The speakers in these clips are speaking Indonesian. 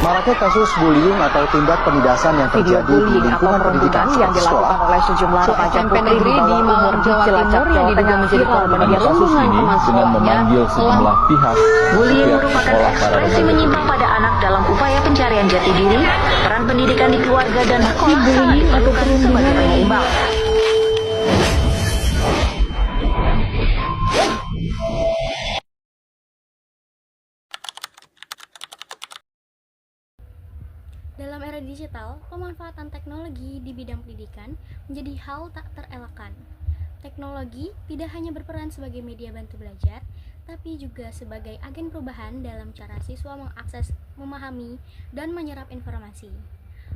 Maraknya kasus bullying atau tindak penindasan yang terjadi di lingkungan pendidikan yang dilakukan oleh sejumlah remaja putri di Malang, Jawa Timur yang diduga menjadi korban perundungan teman sekolahnya sejumlah pihak. Bullying merupakan ekspresi menyimpang pada anak dalam upaya pencarian jati diri. Peran pendidikan di keluarga dan sekolah sangat diperlukan sebagai penyeimbang. Dalam era digital, pemanfaatan teknologi di bidang pendidikan menjadi hal tak terelakkan. Teknologi tidak hanya berperan sebagai media bantu belajar, tapi juga sebagai agen perubahan dalam cara siswa mengakses, memahami, dan menyerap informasi.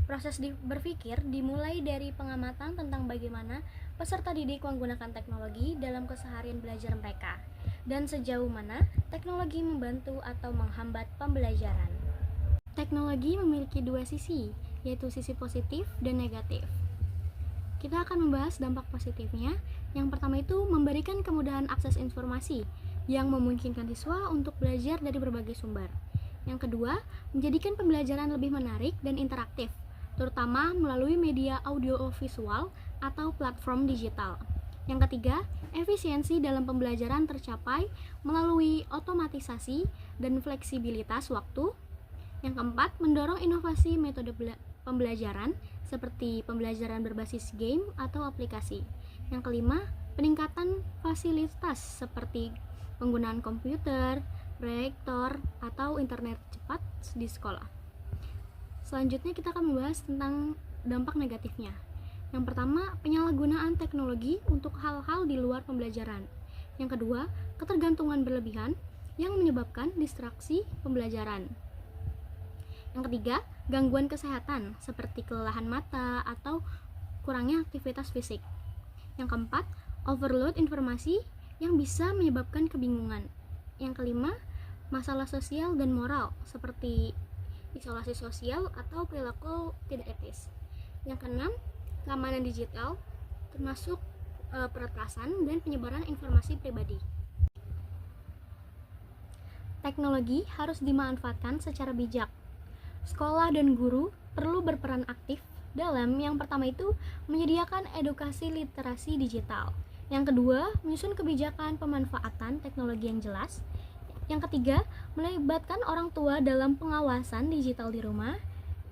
Proses berpikir dimulai dari pengamatan tentang bagaimana peserta didik menggunakan teknologi dalam keseharian belajar mereka, dan sejauh mana teknologi membantu atau menghambat pembelajaran. Teknologi memiliki dua sisi, yaitu sisi positif dan negatif. Kita akan membahas dampak positifnya. Yang pertama itu memberikan kemudahan akses informasi yang memungkinkan siswa untuk belajar dari berbagai sumber. Yang kedua, menjadikan pembelajaran lebih menarik dan interaktif, terutama melalui media audio-visual atau platform digital. Yang ketiga, efisiensi dalam pembelajaran tercapai melalui otomatisasi dan fleksibilitas waktu. Yang keempat, mendorong inovasi metode pembelajaran seperti pembelajaran berbasis game atau aplikasi. Yang kelima, peningkatan fasilitas seperti penggunaan komputer, proyektor, atau internet cepat di sekolah. Selanjutnya kita akan membahas tentang dampak negatifnya. Yang pertama, penyalahgunaan teknologi untuk hal-hal di luar pembelajaran. Yang kedua, ketergantungan berlebihan yang menyebabkan distraksi pembelajaran. Yang ketiga, gangguan kesehatan seperti kelelahan mata atau kurangnya aktivitas fisik. Yang keempat, overload informasi yang bisa menyebabkan kebingungan. Yang kelima, masalah sosial dan moral seperti isolasi sosial atau perilaku tidak etis. Yang keenam, keamanan digital termasuk peretasan dan penyebaran informasi pribadi. Teknologi harus dimanfaatkan secara bijak. Sekolah dan guru perlu berperan aktif dalam yang pertama itu menyediakan edukasi literasi digital. Yang kedua, menyusun kebijakan pemanfaatan teknologi yang jelas. Yang ketiga, melibatkan orang tua dalam pengawasan digital di rumah.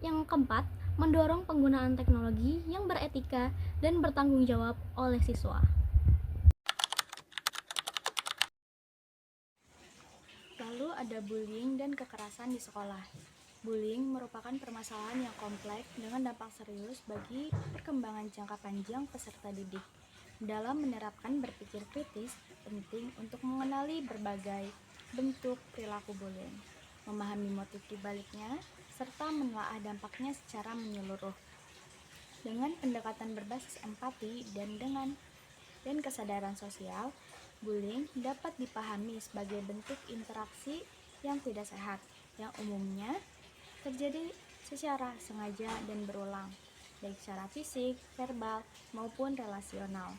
Yang keempat, mendorong penggunaan teknologi yang beretika dan bertanggung jawab oleh siswa. Lalu ada bullying dan kekerasan di sekolah. Bullying merupakan permasalahan yang kompleks dengan dampak serius bagi perkembangan jangka panjang peserta didik. Dalam menerapkan berpikir kritis, penting untuk mengenali berbagai bentuk perilaku bullying, memahami motif dibaliknya, serta menelaah dampaknya secara menyeluruh. Dengan pendekatan berbasis empati dan kesadaran sosial, bullying dapat dipahami sebagai bentuk interaksi yang tidak sehat, yang umumnya terjadi secara sengaja dan berulang, baik secara fisik, verbal, maupun relasional.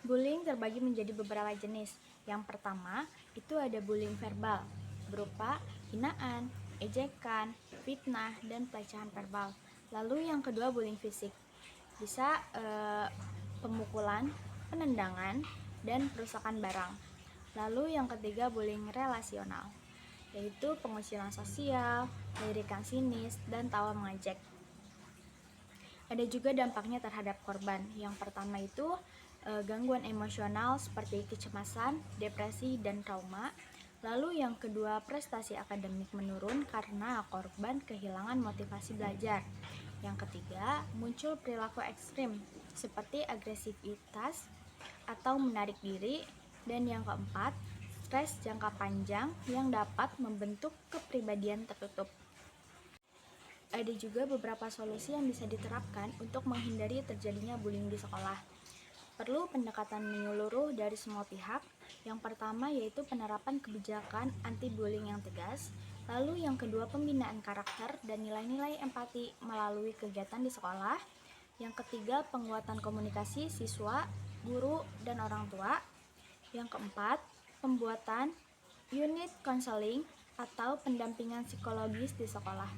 Bullying terbagi menjadi beberapa jenis. Yang pertama, itu ada bullying verbal, berupa hinaan, ejekan, fitnah, dan pelecehan verbal. Lalu yang kedua, bullying fisik, bisa pemukulan, penendangan, dan perusakan barang. Lalu yang ketiga, bullying relasional, yaitu pengucilan sosial, lirikan sinis, dan tawa mengejek. Ada juga dampaknya terhadap korban. Yang pertama itu gangguan emosional seperti kecemasan, depresi, dan trauma. Lalu yang kedua, prestasi akademik menurun karena korban kehilangan motivasi belajar. Yang ketiga, muncul perilaku ekstrim seperti agresivitas atau menarik diri. Dan yang keempat, stres jangka panjang yang dapat membentuk kepribadian tertutup. Ada juga beberapa solusi yang bisa diterapkan untuk menghindari terjadinya bullying di sekolah. Perlu pendekatan menyeluruh dari semua pihak. Yang pertama yaitu penerapan kebijakan anti-bullying yang tegas. Lalu yang kedua pembinaan karakter dan nilai-nilai empati melalui kegiatan di sekolah. Yang ketiga penguatan komunikasi siswa, guru, dan orang tua. Yang keempat pembuatan unit konseling atau pendampingan psikologis di sekolah.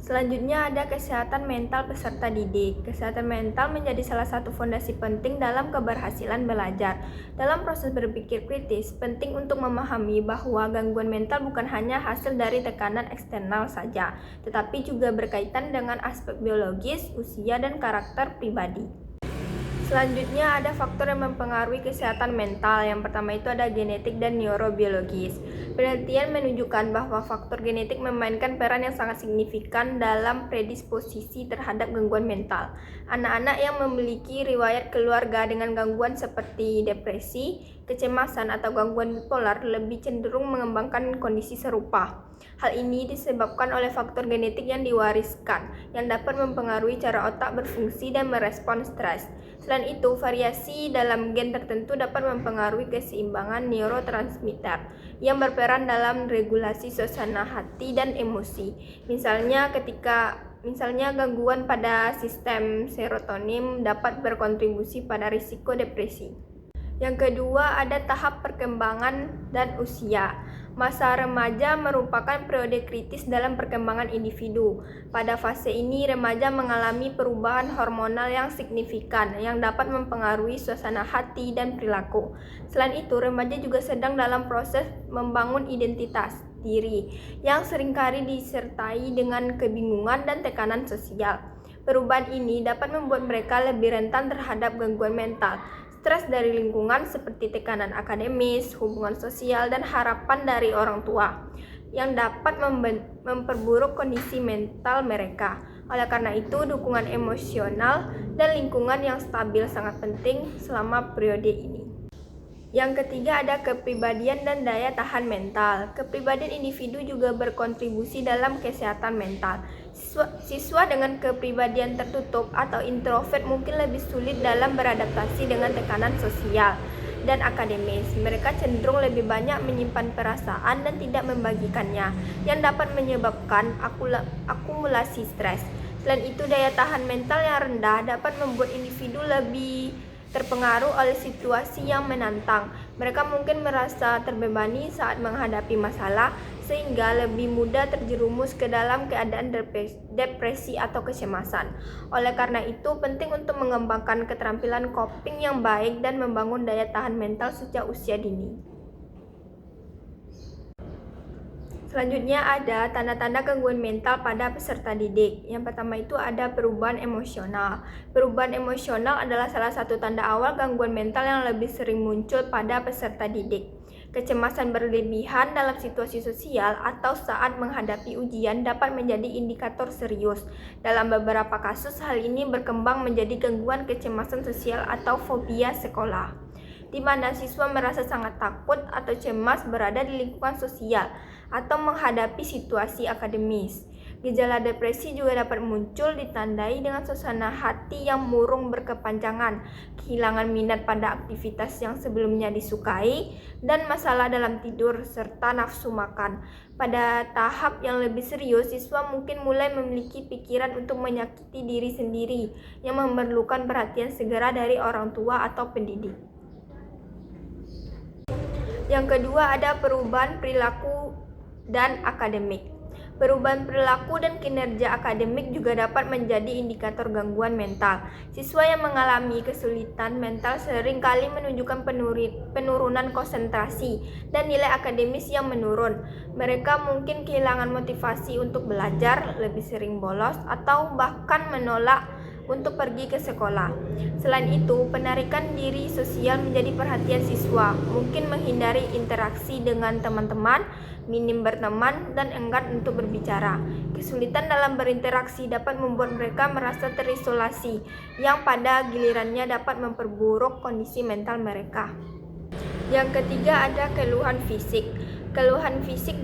Selanjutnya ada kesehatan mental peserta didik. Kesehatan mental menjadi salah satu fondasi penting dalam keberhasilan belajar. Dalam proses berpikir kritis, penting untuk memahami bahwa gangguan mental bukan hanya hasil dari tekanan eksternal saja, tetapi juga berkaitan dengan aspek biologis, usia, dan karakter pribadi. Selanjutnya ada faktor yang mempengaruhi kesehatan mental. Yang pertama itu ada genetik dan neurobiologis. Penelitian menunjukkan bahwa faktor genetik memainkan peran yang sangat signifikan dalam predisposisi terhadap gangguan mental. Anak-anak yang memiliki riwayat keluarga dengan gangguan seperti depresi, kecemasan, atau gangguan bipolar lebih cenderung mengembangkan kondisi serupa. Hal ini disebabkan oleh faktor genetik yang diwariskan, yang dapat mempengaruhi cara otak berfungsi dan merespon stres. Selain itu, variasi dalam gen tertentu dapat mempengaruhi keseimbangan neurotransmitter yang berperan dalam regulasi suasana hati dan emosi. Misalnya gangguan pada sistem serotonin dapat berkontribusi pada risiko depresi. Yang kedua ada tahap perkembangan dan usia. Masa remaja merupakan periode kritis dalam perkembangan individu. Pada fase ini, remaja mengalami perubahan hormonal yang signifikan yang dapat mempengaruhi suasana hati dan perilaku. Selain itu, remaja juga sedang dalam proses membangun identitas diri yang seringkali disertai dengan kebingungan dan tekanan sosial. Perubahan ini dapat membuat mereka lebih rentan terhadap gangguan mental. Stres dari lingkungan seperti tekanan akademis, hubungan sosial, dan harapan dari orang tua yang dapat memperburuk kondisi mental mereka. Oleh karena itu, dukungan emosional dan lingkungan yang stabil sangat penting selama periode ini. Yang ketiga ada kepribadian dan daya tahan mental. Kepribadian individu juga berkontribusi dalam kesehatan mental. Siswa dengan kepribadian tertutup atau introvert mungkin lebih sulit dalam beradaptasi dengan tekanan sosial dan akademis. Mereka cenderung lebih banyak menyimpan perasaan dan tidak membagikannya, yang dapat menyebabkan akumulasi stres. Selain itu, daya tahan mental yang rendah dapat membuat individu lebih terpengaruh oleh situasi yang menantang. Mereka mungkin merasa terbebani saat menghadapi masalah, sehingga lebih mudah terjerumus ke dalam keadaan depresi atau kecemasan. Oleh karena itu, penting untuk mengembangkan keterampilan coping yang baik dan membangun daya tahan mental sejak usia dini. Selanjutnya ada tanda-tanda gangguan mental pada peserta didik. Yang pertama itu ada perubahan emosional. Perubahan emosional adalah salah satu tanda awal gangguan mental yang lebih sering muncul pada peserta didik. Kecemasan berlebihan dalam situasi sosial atau saat menghadapi ujian dapat menjadi indikator serius. Dalam beberapa kasus, hal ini berkembang menjadi gangguan kecemasan sosial atau fobia sekolah, di mana siswa merasa sangat takut atau cemas berada di lingkungan sosial atau menghadapi situasi akademis. Gejala depresi juga dapat muncul ditandai dengan suasana hati yang murung berkepanjangan, kehilangan minat pada aktivitas yang sebelumnya disukai, dan masalah dalam tidur serta nafsu makan. Pada tahap yang lebih serius, siswa mungkin mulai memiliki pikiran untuk menyakiti diri sendiri yang memerlukan perhatian segera dari orang tua atau pendidik. Yang kedua ada perubahan perilaku dan akademik. Perubahan perilaku dan kinerja akademik juga dapat menjadi indikator gangguan mental. Siswa yang mengalami kesulitan mental sering kali menunjukkan penurunan konsentrasi dan nilai akademis yang menurun. Mereka mungkin kehilangan motivasi untuk belajar, lebih sering bolos, atau bahkan menolak untuk pergi ke sekolah. Selain itu, penarikan diri sosial menjadi perhatian siswa, mungkin menghindari interaksi dengan teman-teman, minim berteman, dan enggan untuk berbicara. Kesulitan dalam berinteraksi dapat membuat mereka merasa terisolasi, yang pada gilirannya dapat memperburuk kondisi mental mereka. Yang ketiga ada keluhan fisik. Keluhan fisik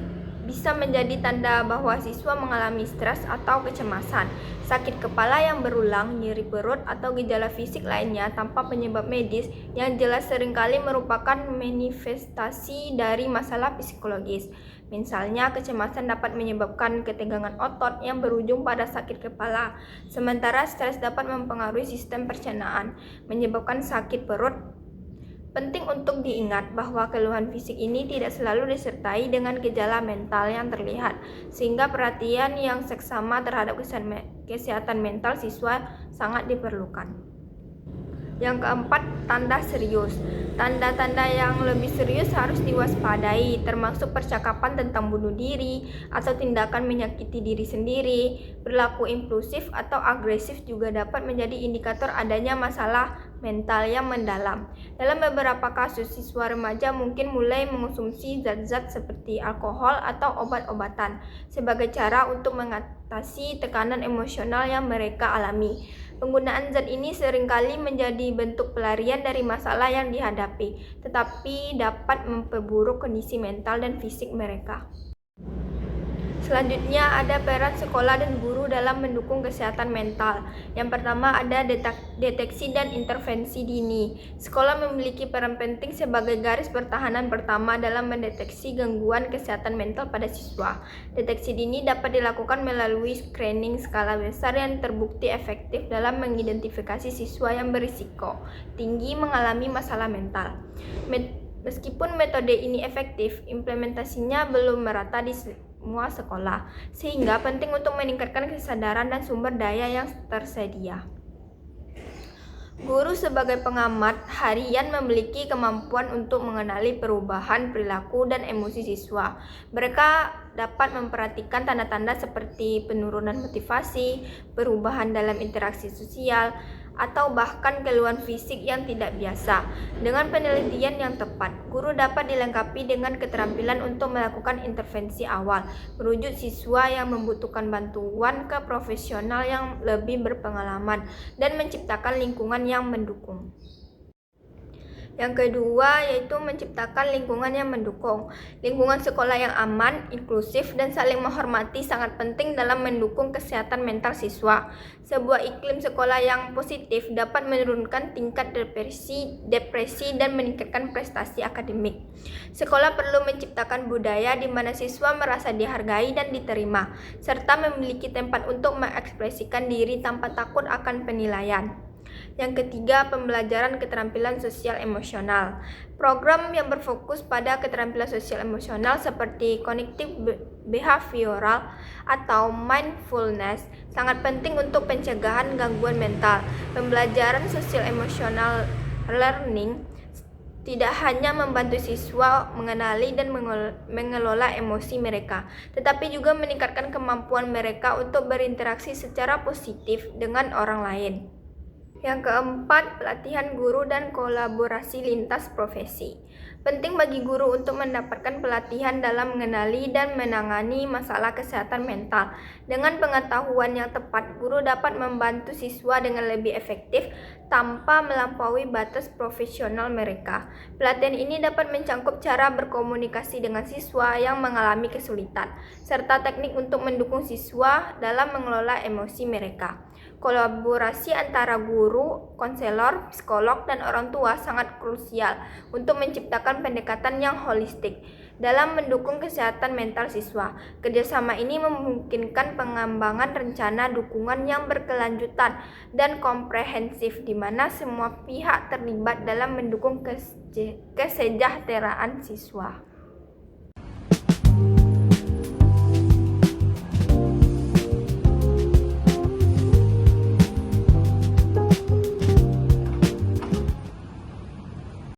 bisa menjadi tanda bahwa siswa mengalami stres atau kecemasan, sakit kepala yang berulang, nyeri perut, atau gejala fisik lainnya tanpa penyebab medis yang jelas seringkali merupakan manifestasi dari masalah psikologis. Misalnya, kecemasan dapat menyebabkan ketegangan otot yang berujung pada sakit kepala, sementara stres dapat mempengaruhi sistem pencernaan, menyebabkan sakit perut. Penting untuk diingat bahwa keluhan fisik ini tidak selalu disertai dengan gejala mental yang terlihat, sehingga perhatian yang seksama terhadap kesehatan mental siswa sangat diperlukan. Yang keempat, tanda serius. Tanda-tanda yang lebih serius harus diwaspadai, termasuk percakapan tentang bunuh diri atau tindakan menyakiti diri sendiri. Perilaku impulsif atau agresif juga dapat menjadi indikator adanya masalah mental yang mendalam. Dalam beberapa kasus, siswa remaja mungkin mulai mengonsumsi zat-zat seperti alkohol atau obat-obatan sebagai cara untuk mengatasi tekanan emosional yang mereka alami. Penggunaan zat ini seringkali menjadi bentuk pelarian dari masalah yang dihadapi, tetapi dapat memperburuk kondisi mental dan fisik mereka. Selanjutnya ada peran sekolah dan guru dalam mendukung kesehatan mental. Yang pertama ada deteksi dan intervensi dini. Sekolah memiliki peran penting sebagai garis pertahanan pertama dalam mendeteksi gangguan kesehatan mental pada siswa. Deteksi dini dapat dilakukan melalui screening skala besar yang terbukti efektif dalam mengidentifikasi siswa yang berisiko tinggi mengalami masalah mental. Meskipun metode ini efektif, implementasinya belum merata di semua sekolah, sehingga penting untuk meningkatkan kesadaran dan sumber daya yang tersedia. Guru sebagai pengamat harian memiliki kemampuan untuk mengenali perubahan perilaku dan emosi siswa. Mereka dapat memperhatikan tanda-tanda seperti penurunan motivasi, perubahan dalam interaksi sosial, atau bahkan keluhan fisik yang tidak biasa. Dengan penelitian yang tepat, guru dapat dilengkapi dengan keterampilan untuk melakukan intervensi awal, merujuk siswa yang membutuhkan bantuan ke profesional yang lebih berpengalaman, dan menciptakan lingkungan yang mendukung. Yang kedua yaitu menciptakan lingkungan yang mendukung. Lingkungan sekolah yang aman, inklusif, dan saling menghormati sangat penting dalam mendukung kesehatan mental siswa. Sebuah iklim sekolah yang positif dapat menurunkan tingkat depresi dan meningkatkan prestasi akademik. Sekolah perlu menciptakan budaya di mana siswa merasa dihargai dan diterima, serta memiliki tempat untuk mengekspresikan diri tanpa takut akan penilaian. Yang ketiga, pembelajaran keterampilan sosial emosional. Program yang berfokus pada keterampilan sosial emosional seperti kognitif behavioral atau mindfulness sangat penting untuk pencegahan gangguan mental. Pembelajaran sosial emosional learning tidak hanya membantu siswa mengenali dan mengelola emosi mereka, tetapi juga meningkatkan kemampuan mereka untuk berinteraksi secara positif dengan orang lain. Yang keempat, pelatihan guru dan kolaborasi lintas profesi. Penting bagi guru untuk mendapatkan pelatihan dalam mengenali dan menangani masalah kesehatan mental. Dengan pengetahuan yang tepat, guru dapat membantu siswa dengan lebih efektif tanpa melampaui batas profesional mereka. Pelatihan ini dapat mencangkup cara berkomunikasi dengan siswa yang mengalami kesulitan, serta teknik untuk mendukung siswa dalam mengelola emosi mereka. Kolaborasi antara guru, konselor, psikolog, dan orang tua sangat krusial untuk menciptakan pendekatan yang holistik dalam mendukung kesehatan mental siswa. Kerjasama ini memungkinkan pengembangan rencana dukungan yang berkelanjutan dan komprehensif di mana semua pihak terlibat dalam mendukung kesejahteraan siswa.